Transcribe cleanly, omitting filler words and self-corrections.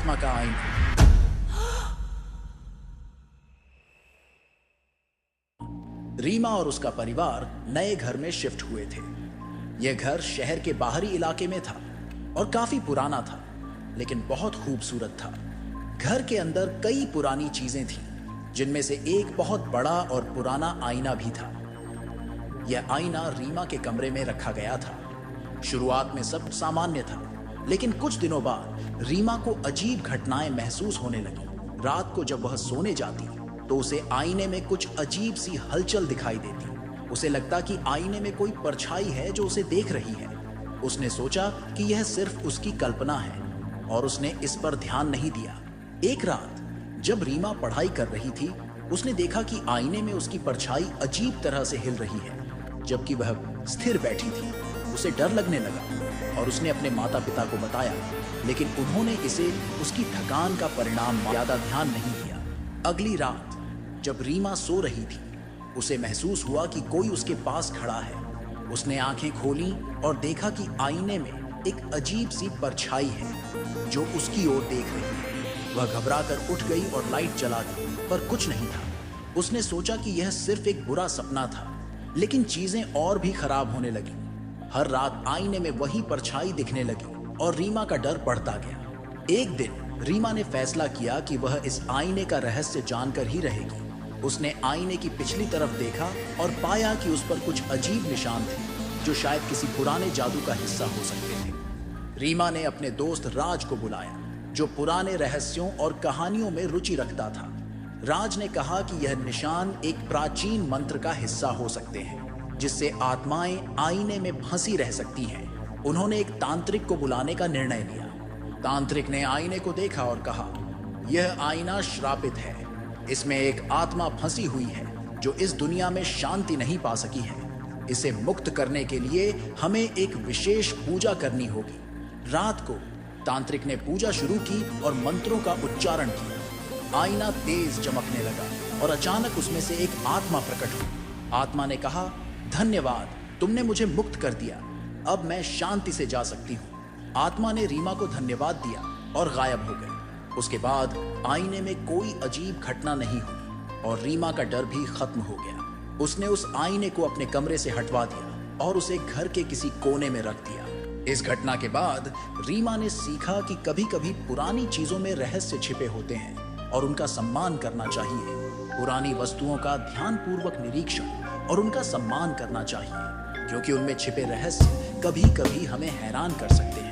आत्मा का आईना। रीमा और उसका परिवार नए घर में शिफ्ट हुए थे। यह घर शहर के बाहरी इलाके में था और काफी पुराना था, लेकिन बहुत खूबसूरत था। घर के अंदर कई पुरानी चीजें थीं, जिनमें से एक बहुत बड़ा और पुराना आईना भी था। यह आईना रीमा के कमरे में रखा गया था। शुरुआत में सब सामान्य था, लेकिन कुछ दिनों बाद रीमा को अजीब घटनाएं महसूस होने लगी। रात को जब वह सोने जाती तो उसे आईने में कुछ अजीब सी हलचल दिखाई देती। उसे लगता कि आईने में कोई परछाई है जो उसे देख रही है। उसने सोचा कि यह सिर्फ उसकी कल्पना है और उसने इस पर ध्यान नहीं दिया। एक रात जब रीमा पढ़ाई कर रही थी, उसने देखा कि आईने में उसकी परछाई अजीब तरह से हिल रही है, जबकि वह स्थिर बैठी थी। उसे डर लगने लगा और उसने अपने माता पिता को बताया, लेकिन उन्होंने इसे उसकी थकान का परिणाम ज्यादा ध्यान नहीं दिया। अगली रात जब रीमा सो रही थी, उसे महसूस हुआ कि कोई उसके पास खड़ा है। उसने आंखें खोली और देखा कि आईने में एक अजीब सी परछाई है जो उसकी ओर देख रही है। वह घबराकर उठ गई और लाइट जला दी, पर कुछ नहीं था। उसने सोचा कि यह सिर्फ एक बुरा सपना था, लेकिन चीजें और भी खराब होने लगी। हर रात आईने में वही परछाई दिखने लगी और रीमा का डर बढ़ता गया। एक दिन रीमा ने फैसला किया कि वह इस आईने का रहस्य जानकर ही रहेगी। उसने आईने की पिछली तरफ देखा और पाया कि उस पर कुछ अजीब निशान थे जो शायद किसी पुराने जादू का हिस्सा हो सकते थे। रीमा ने अपने दोस्त राज को बुलाया, जो पुराने रहस्यों और कहानियों में रुचि रखता था। राज ने कहा कि यह निशान एक प्राचीन मंत्र का हिस्सा हो सकते हैं, जिससे आत्माएं आईने में फंसी रह सकती हैं। उन्होंने एक तांत्रिक को बुलाने का निर्णय लिया। तांत्रिक ने आईने को देखा और कहा, यह आईना श्रापित है। इसमें एक आत्मा फंसी हुई है जो इस दुनिया में शांति नहीं पा सकी है। इसे मुक्त करने के लिए हमें एक विशेष पूजा करनी होगी। रात को तांत्रिक ने पूजा शुरू की और मंत्रों का उच्चारण किया। आईना तेज चमकने लगा और अचानक उसमें से एक आत्मा प्रकट हुई। आत्मा ने कहा, धन्यवाद, तुमने मुझे मुक्त कर दिया। अब मैं शांति से जा सकती हूँ। आत्मा ने रीमा को धन्यवाद दिया और गायब हो गई। उसके बाद आईने में कोई अजीब घटना नहीं हुई और रीमा का डर भी खत्म हो गया। उसने उस आईने को अपने कमरे से हटवा दिया और उसे घर के किसी कोने में रख दिया। इस घटना के बाद रीमा ने सीखा कि कभी-कभी पुरानी चीजों में रहस्य छिपे होते हैं और उनका सम्मान करना चाहिए। पुरानी वस्तुओं का ध्यानपूर्वक निरीक्षण और उनका सम्मान करना चाहिए, क्योंकि उनमें छिपे रहस्य कभी-कभी हमें हैरान कर सकते हैं।